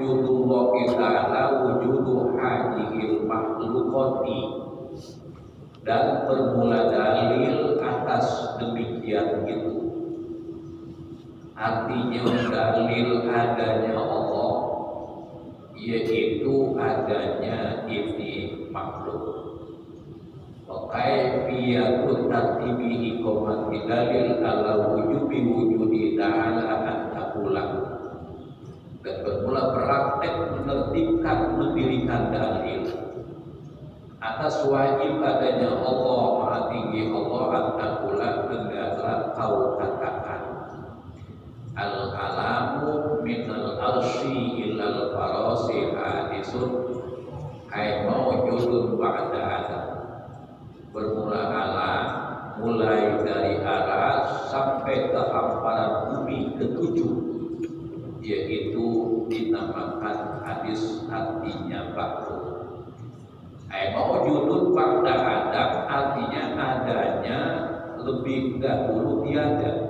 wujudullah ta'ala wujudu hadihil makhlukoti, dan bermula dalil atas demikian itu. Artinya dalil adanya Allah yaitu adanya ini makhluk. Kaifiyatu tartibi iqamati dalil ala wujubi wujudi ta'ala an taqulah, dan bermula praktek menertibkan mendirikan dalil atas wajib adanya Allah Maha Tinggi Allah an taqulah, hendaklah kau katakan al-alamu minal arsy ilal farasi hadisun ay mawjudun ba'da adam. Bermula alam mulai dari aras sampai ke hamparan bumi ketujuh, yaitu dinamakan hadis, artinya ba'du. Ay mawjudun ba'da adam artinya adanya lebih dahulu tiada.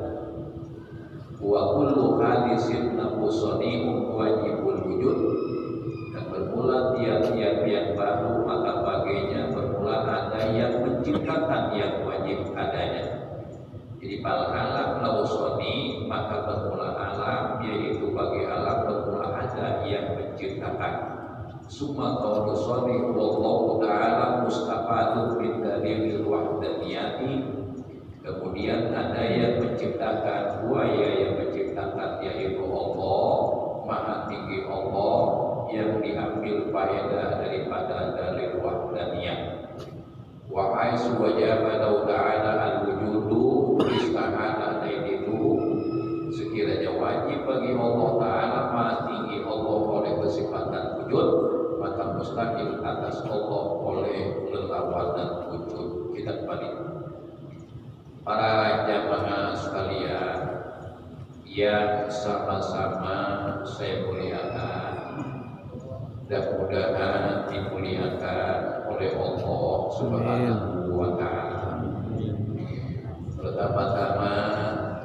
Wa kullu hadisin nafusani wajibul wujud, dan bermula tiap-tiap yang baru maka bagainya bermula ada yang menciptakan yang wajib adanya. Jadi pal alam lausoni maka bermula alam, yaitu bagi alam bermula ada yang menciptakan. Summa qawlusoni wallahu ta'ala mustafadun min dalilil wahdaniyati, kemudian ada yang menciptakan, buaya yang menciptakan yaitu Allah Maha Tinggi Allah, yang diambil faedah daripada dalil wahdaniyah. Wa aisu wajaba lau ta'ala al-wujudu istahana itu, sekiranya wajib bagi Allah Ta'ala Maha Tinggi Allah oleh kesifatan wujud, maka mustahil atas Allah oleh lelawanan wujud. Kita kembali. Para jamaah sekalian yang sama-sama saya muliakan, mudah-mudahan dimuliakan oleh Allah Subhanahu wa Ta'ala. Pertama-tama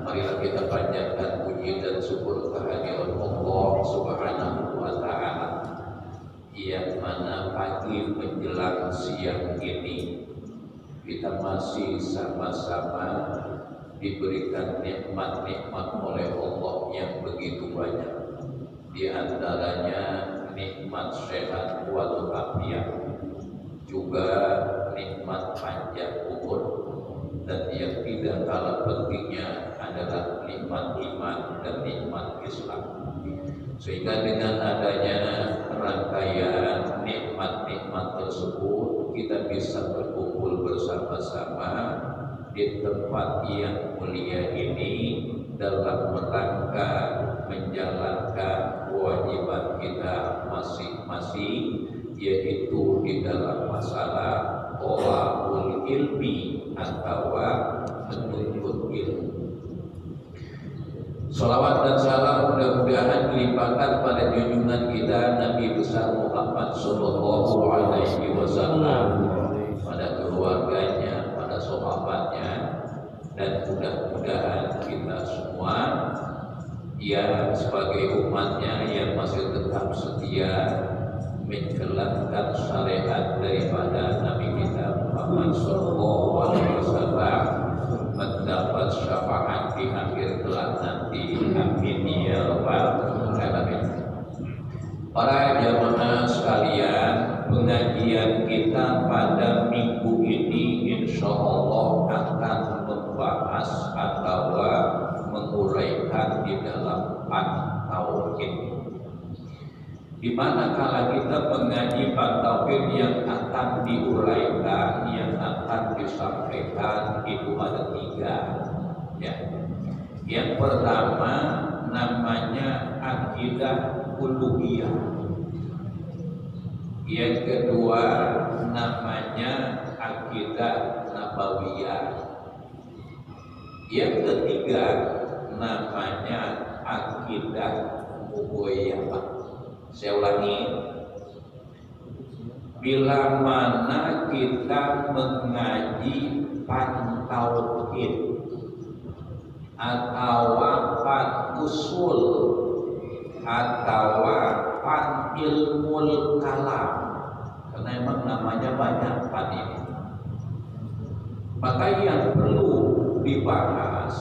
marilah kita panjatkan puji dan syukur kehadiran Allah Subhanahu wa Ta'ala, yang mana pagi menjelang siang ini kita masih sama-sama diberikan nikmat-nikmat oleh Allah yang begitu banyak. Di antaranya nikmat sehat walafiat, juga nikmat panjang umur, dan yang tidak kalah pentingnya adalah nikmat iman dan nikmat Islam. Sehingga dengan adanya rangkaian nikmat-nikmat tersebut, kita bisa berkumpul bersama-sama di tempat yang mulia ini dalam rangka menjalankan kewajiban kita masing-masing, yaitu di dalam masalah thalabul ilmi atau menuntut ilmu. Salawat dan salam mudah-mudahan dilimpahkan pada junjungan kita Nabi besar Muhammad Sallallahu Alaihi Wasallam, pada keluarganya, pada sahabatnya, dan mudah-mudahan kita semua yang sebagai umatnya yang masih tetap setia menjalankan syariat daripada Nabi kita Muhammad Sallallahu Alaihi Wasallam mendapat syafaat di akhir kelak nanti. Amin ya rabbal alamin. Para jamaah sekalian, pengajian kita pada minggu ini insya Allah akan membahas atau menguraikan di dalam tauhid. Di mana kala kita mengaji tauhid yang akan diuraikan, yang akan disampaikan itu ada 3. Ya. Yang pertama namanya akidah uluhiyah. Yang kedua namanya akidah nabawiyah. Yang ketiga namanya akidah mughayabah. Saya ulangi, bila mana kita mengaji tauhid atau usul atau ilmul kalam, karena emang namanya banyak pan ini. Maka yang perlu dibahas,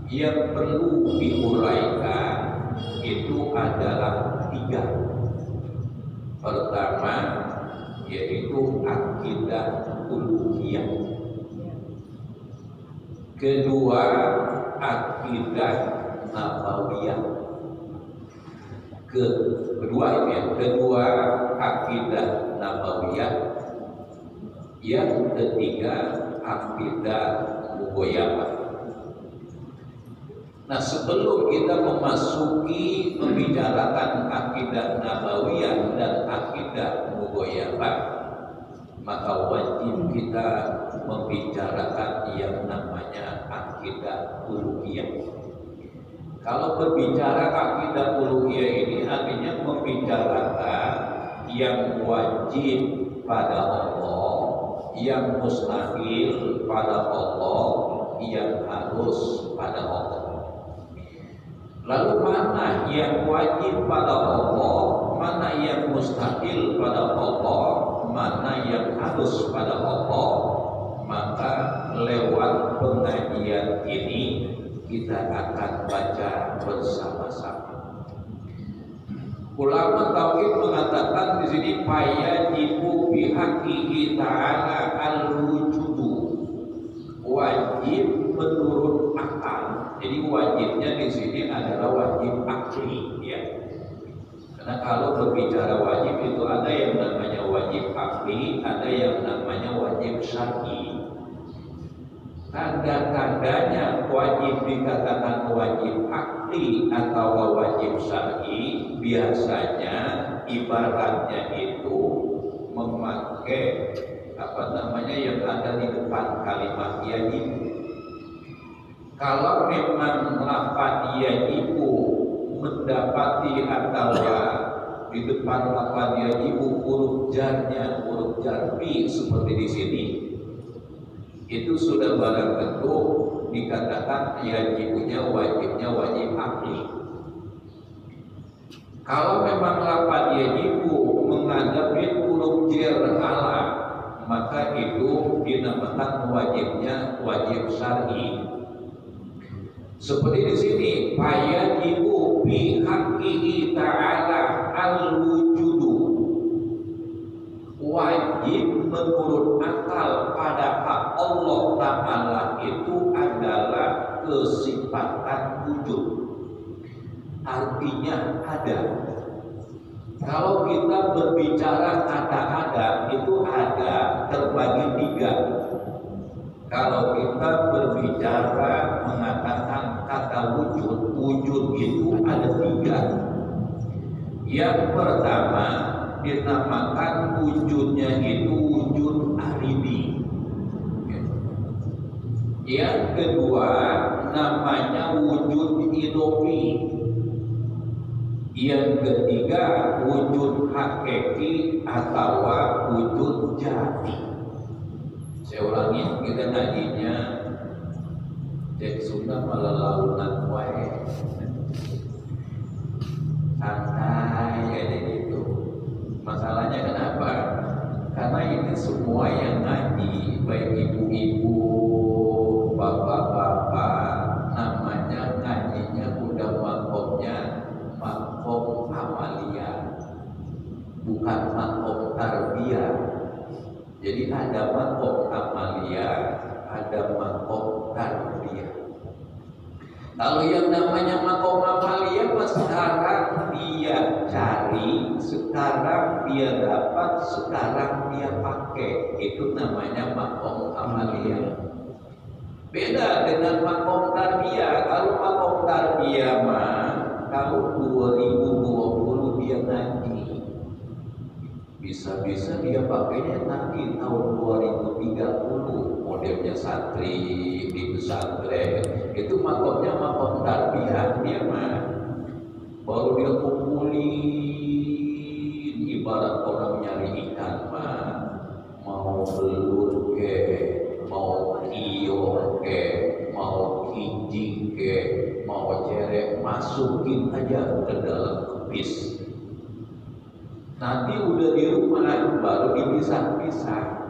yang perlu diuraikan itu adalah 3. Pertama yaitu akidah uluhiyah. Kedua akidah nabawiyah. Kedua akidah nabawiyah. Yang ketiga akidah mugoyabah. Nah, sebelum kita memasuki membicarakan akidah nabawiyah dan akidah mugoyabah, maka wajib kita membicarakan yang namanya akidah uluhiyah. Kalau berbicara akidah uluhiyah ini artinya membicarakan yang wajib pada Allah, yang mustahil pada Allah, yang harus pada Allah. Lalu mana yang wajib pada Allah, mana yang mustahil pada Allah, mana yang harus pada Allah? Maka lewat pengajian ini kita akan baca bersama-sama. Ulama tauhid mengatakan di sini fayajibu bihaqihi ta'ala al-wujudu, wajib menurut akal. Jadi wajibnya di sini adalah wajib akli, ya. Karena kalau berbicara wajib itu ada yang namanya wajib akli, ada yang namanya wajib syar'i. Tanda-tandanya wajib dikatakan wajib akli atau wajib syar'i biasanya ibaratnya itu memakai yang ada di depan kalimat yajib. Kalau memang lafaz yajibu mendapati atau di depan lafaz yajibu huruf jarnya huruf jarfi seperti di sini, itu sudah barang tentu dikatakan yajibunya wajibnya wajib akli. Kalau memang lafaz yajibu menghadapi huruf jar ala, maka itu dinamakan wajibnya wajib syar'i. Seperti di sini, fayajibu bihaqqihi ta'ala al-wujudu, wajib menurut akal pada hak Allah Ta'ala itu adalah kesifatan wujud, artinya ada. Kalau kita berbicara kata ada, itu ada terbagi 3. Kalau kita berbicara mengatakan kata wujud, wujud itu ada 3. Yang pertama dinamakan wujudnya itu wujud aribi. Yang kedua namanya wujud idofi. Yang ketiga wujud hakiki atau wujud jati. Saya ulangi, kita ngajinya cek Sunda malah launan wae, santai aja gitu. Masalahnya kenapa? Karena ini semua yang ngaji, baik ibu-ibu, bapak-bapak, namanya ngajinya udah makomnya makom amalia, bukan makom tarbiyah. Jadi ada makom amalia, ada makom tarbiyah. Kalau yang namanya makom amalia, sekarang dia cari, sekarang dia dapat, sekarang dia pakai, itu namanya makom amalia. Beda dengan makom tarbiyah. Kalau makom tarbiyah mah tahun 2020 dia ngaji, bisa-bisa dia pakainya nanti tahun 2030 modelnya santri di pesantren. Itu makomnya makom tarbiyah, dia mah baru dia kumpulin ibarat orang nyari ikan mah, mau belut ke, mau kio ke, mau kijing ke, mau cerek, masukin aja ke dalam kepis. Nanti udah di rumah baru dipisah-pisah.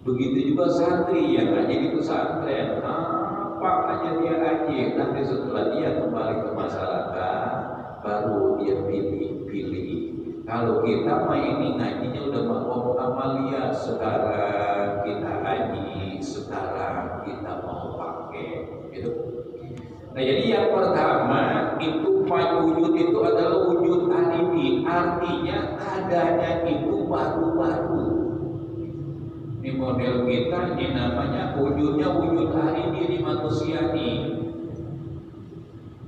Begitu juga santri yang ngaji di pesantren, apa aja dia ngaji, nanti setelah dia kembali ke masyarakat baru dia pilih-pilih. Kalau kita mah ini ngajinya udah mau amalia, sekarang kita ngaji, sekarang kita mau pakai gitu. Nah, jadi yang pertama itu wujud itu adalah wujud alibi, artinya adanya itu baru-baru. Ini model kita, ini namanya wujudnya wujud alibi di manusia ini.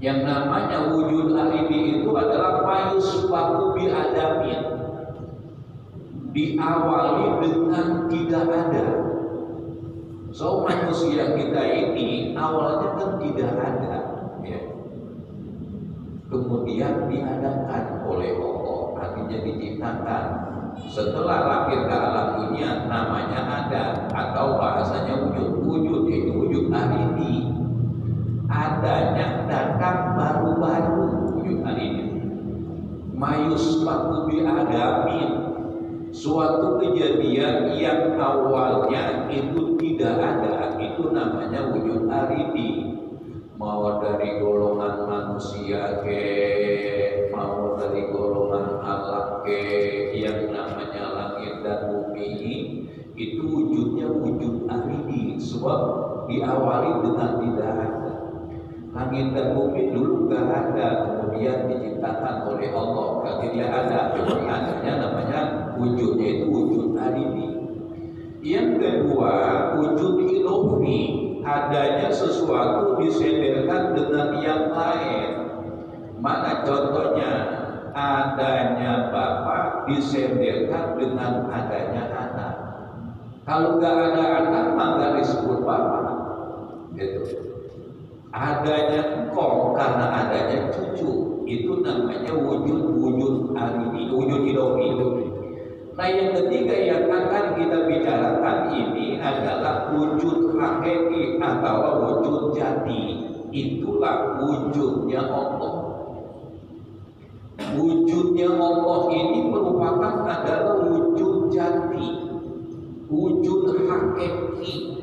Yang namanya wujud alibi itu adalah mayusbaku bi adamin, diawali dengan tidak ada. So manusia kita ini awalnya kan tidak ada, ya. Kemudian diadakan oleh Allah, artinya diciptakan. Setelah lahir ke alam dunia namanya ada, atau bahasanya wujud yaitu wujud alibi. Adanya datang baru-baru, wujud alibi. Mayusbaku bi adamin, suatu kejadian yang awalnya itu tidak ada, itu namanya wujud alibi. Mau dari golongan manusia mau dari golongan alam yang namanya langit dan bumi, itu wujudnya wujud alibi, sebab diawali dengan tidak ada. Langit dan bumi dulu gak ada, kemudian diciptakan oleh Allah, berarti dia ada. Jadi adanya namanya wujudnya itu wujud alibi. Yang kedua, wujud ilofi, adanya sesuatu disenderkan dengan yang lain. Mana contohnya? Adanya bapak disenderkan dengan adanya anak. Kalau nggak ada anak, maka disebut bapak. Gitu. Adanya engkau karena adanya cucu, itu namanya wujud alibi, wujud ilofi. Nah, yang ketiga yang akan kita bicarakan ini adalah wujud hakiki atau wujud jati. Itulah wujudnya Allah. Wujudnya Allah ini merupakan adalah wujud jati, wujud hakiki.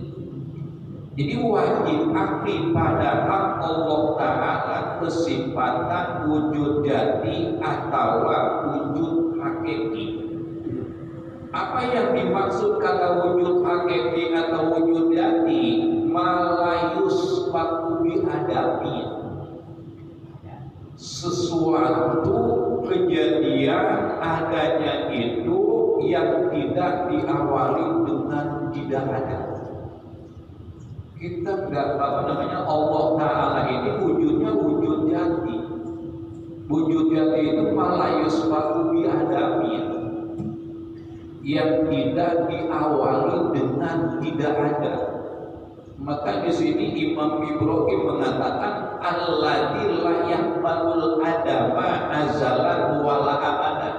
Jadi wajib aktif pada hak Allah Ta'ala kesifatan wujud jati atau wujud hakiki. Apa yang dimaksud kata wujud hakiki atau wujud jati? Malayus baku adami, sesuatu kejadian adanya itu yang tidak diawali dengan tidak ada. Kita nggak Allah Ta'ala ini wujudnya wujud jati. Wujud jati itu malayus baku adami, yang tidak diawali dengan tidak ada. Maka di sini Imam Ibrahim mengatakan alladzi la yaqbalul adama azalan wala abada.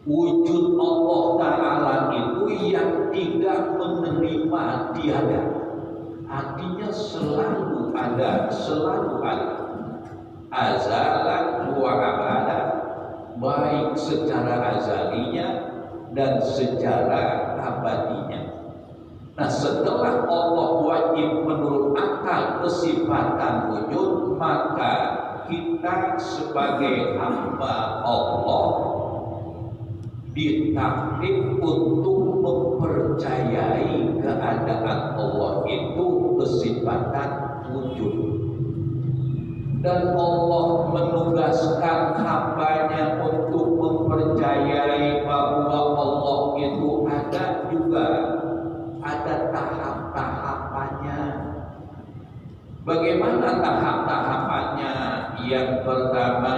Wujud Allah Ta'ala itu yang tidak menerima tiada, artinya selalu ada, selalu ada. Azalan wa abada, baik secara azalinya dan secara abadinya. Nah, setelah Allah wajib menurut akal kesifatan wujud, maka kita sebagai hamba Allah ditakdir untuk mempercayai keadaan Allah itu kesifatan wujud. Dan Allah menugaskan hambanya untuk mempercayai bahwa Allah itu ada juga, ada tahap-tahapannya. Bagaimana tahap-tahapannya? Yang pertama,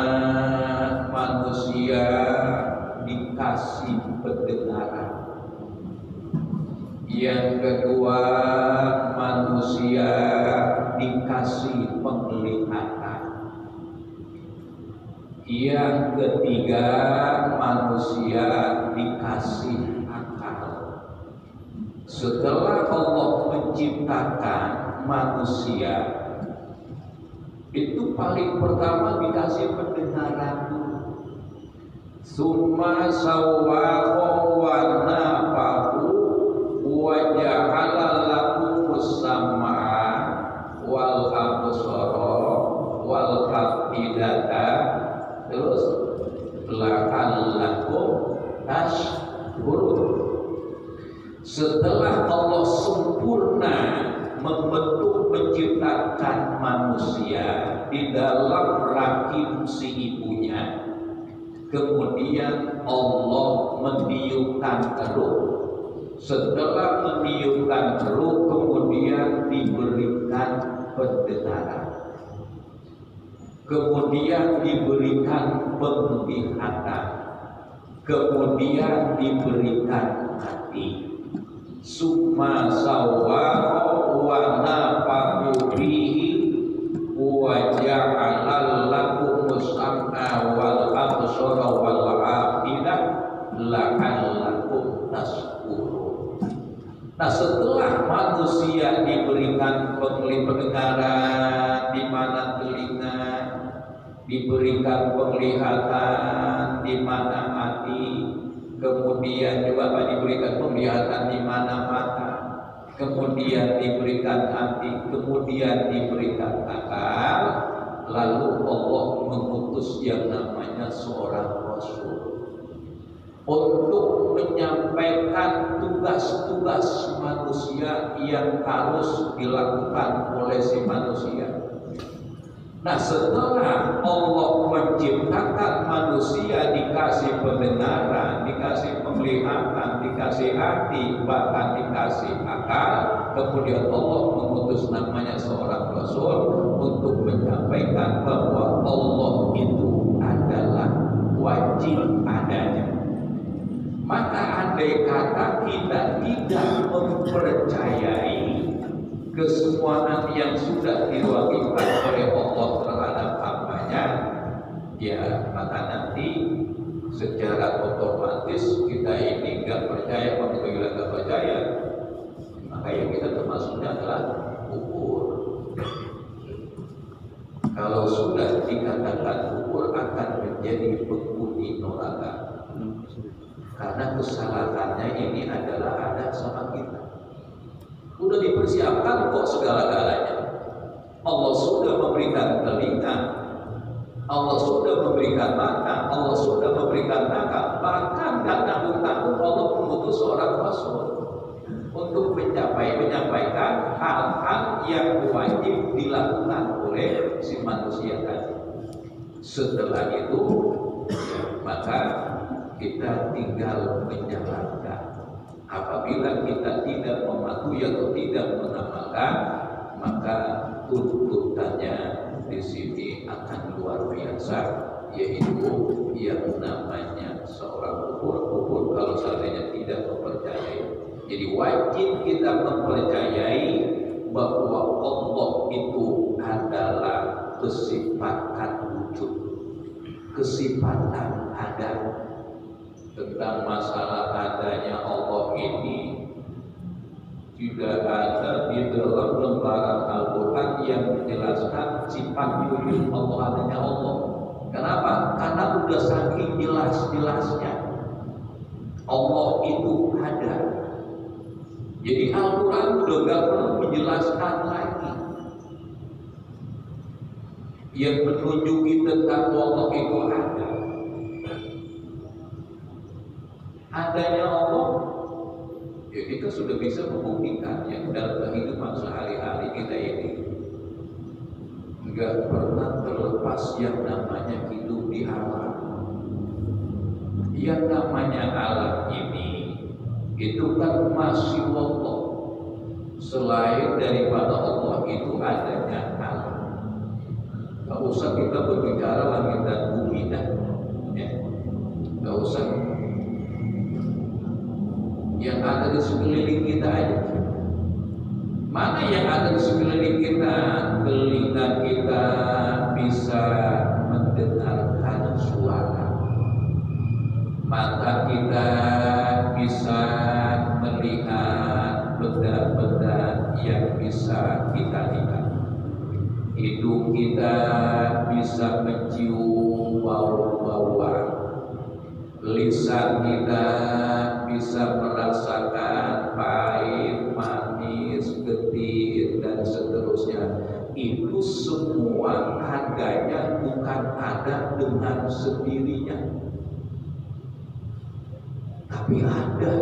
manusia dikasih pendengaran. Yang kedua, manusia dikasih penglihatan. Yang ketiga, manusia dikasih akal. Setelah Allah menciptakan manusia, itu paling pertama dikasih pendengaran dulu. summa sawwahu wa nafahu wa ja'ala lakum as-sam'a wal absara wal afidata, terus la'allakum tashkurun. Setelah Allah sempurna membentuk menciptakan manusia di dalam rahim si ibunya, kemudian Allah meniupkan ruh. Setelah meniupkan ruh, kemudian diberikan pendengaran, kemudian diberikan penglihatan, kemudian diberikan hati. Summa sawwahu wa nafahu fihi wa ja'ala lakum as-sam'a wal absara wal afida la'allakum tashkurun. Nah, setelah manusia diberikan pendengaran di mana telinga, diberikan penglihatan di mana hati, kemudian juga diberikan penglihatan di mana mata, kemudian diberikan hati, kemudian diberikan akal, lalu Allah mengutus yang namanya seorang Rasul untuk menyampaikan tugas-tugas manusia yang harus dilakukan oleh si manusia. Nah, setelah Allah menciptakan manusia, dikasih pendengaran, dikasih penglihatan, dikasih hati, bahkan dikasih akal, kemudian Allah mengutus namanya seorang Rasul untuk menyampaikan bahwa Allah itu adalah wajib adanya. Maka andai kata kita tidak mempercayai kesemuaan yang sudah diwakilkan oleh Allah terhadap hambanya, ya maka nanti secara otomatis kita ini nggak percaya. Kalau kita nggak percaya, maka yang kita termasuknya adalah kufur. Kalau sudah dikatakan kufur, akan menjadi penghuni neraka, karena kesalahannya ini adalah ada sama kita. Sudah dipersiapkan kok segala-galanya. Allah sudah memberikan telinga, Allah sudah memberikan mata, Allah sudah memberikan akal. Bahkan gak tanggung-tanggung Allah mengutus seorang Rasul untuk menyampaikan hal-hal yang wajib dilakukan oleh si manusia tadi. Setelah itu, maka kita tinggal menjalankan. Apabila kita tidak mematuhi atau tidak mengamalkan, maka tuntutannya di sini akan luar biasa, yaitu yang namanya seorang kufur kalau seandainya tidak mempercayai. Jadi wajib kita mempercayai bahwa Allah itu adalah kesifatan wujud, kesifatan ada. Tentang masalah adanya Allah ini tidak ada di dalam lembaran Al-Quran yang menjelaskan sifat wujud Allah, adanya Allah. Kenapa? Karena sudah saking jelas-jelasnya Allah itu ada. Jadi Al-Quran sudah gak perlu menjelaskan lagi. Yang menunjuki tentang Allah itu ada. Adanya Allah, ya kita sudah bisa membuktikannya dalam kehidupan sehari-hari kita ini. Enggak pernah terlepas yang namanya hidup di alam. Yang namanya alam ini itu kan masih Allah. Selain daripada Allah itu adanya alam. Gak usah kita berbicara langit dan bumi dah, ya. Gak usah. Yang ada di sekeliling kita aja. Mana yang ada di sekeliling kita? Telinga kita bisa mendengarkan suara, mata kita bisa melihat benda-benda yang bisa kita lihat, hidung kita bisa mencium bau-bauan, lisan kita bisa merasakan pahit, manis, getir dan seterusnya. Itu semua adanya bukan ada dengan sendirinya, tapi ada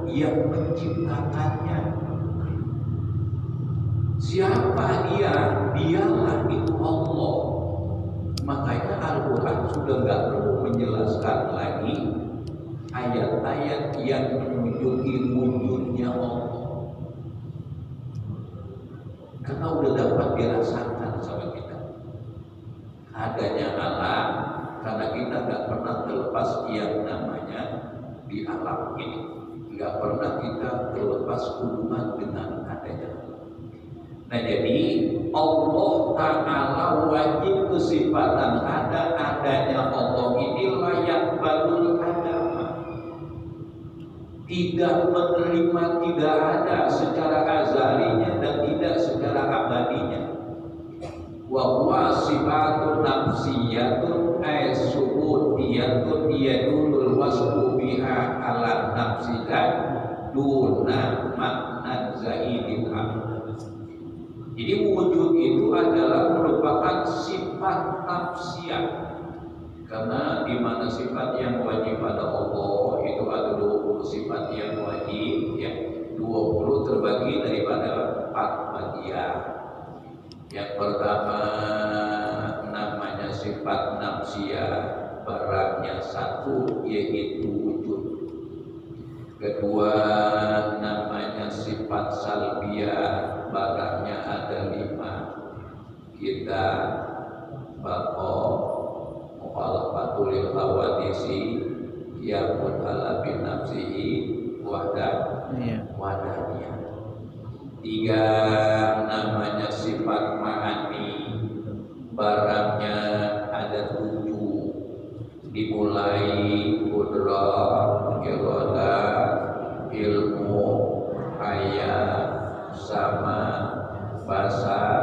yang menciptakannya. Siapa dia? Dialah itu Allah. Makanya Al-Quran sudah nggak perlu menjelaskan lagi ayat-ayat yang menunjuki wujudnya Allah, karena udah dapat dirasakan sama kita adanya alam, karena kita nggak pernah terlepas yang namanya di alam ini, nggak pernah kita terlepas hubungan dengan adanya. Nah, jadi Allah Ta'ala wajib kesifatan adanya Allah ini layak balul agama, tidak menerima tidak ada secara azalinya dan tidak secara abadinya. Wa huwa sifatun nafsiyatun ay subutiyatun yadulul wasfu biha ala nafsikan duna makna zaidin am. Jadi wujud itu adalah merupakan sifat nafsiyah, karena di mana sifat yang wajib pada Allah itu ada 20 sifat yang wajib, ya 20 terbagi daripada 4 bagian. Yang pertama namanya sifat nafsiyah, barangnya satu yaitu wujud. Kedua namanya sifat salbiyah, barangnya ada 5. Kita bako mukhalafatul lil hawadisi yakun ala bin nafsihi wadaniyah. 3 namanya sifat ma'ani, barangnya ada 7, dimulai qudrah, iradah, ilmu, hayat, sama, basar,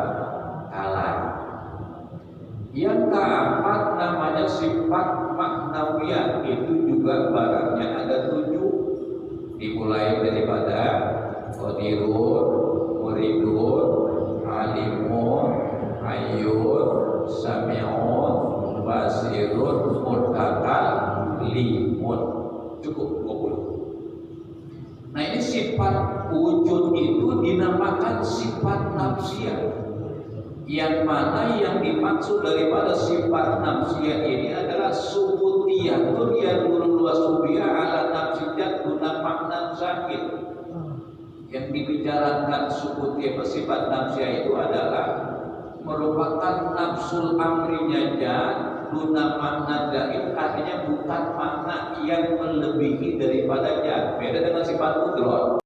kalam. Yang keempat namanya sifat maknawiyah, itu juga barangnya ada 7, dimulai daripada qadirun, muridun, alimun, hayyun, sami'un, basirun, mutakallimun. Cukup 20. Nah, ini sifat wujud itu dinamakan sifat nafsiyah, yang mana yang dimaksud daripada sifat nafsiyah ini adalah subutiyatun yadulul wasubiyah ala nafsiyat guna makna zakir. Yang dibicarakan subutiyah sifat nafsiyah itu adalah merupakan nafsul amrinya jad guna makna zaid, artinya bukan makna yang melebihi daripada jad. Beda dengan sifat kudrat.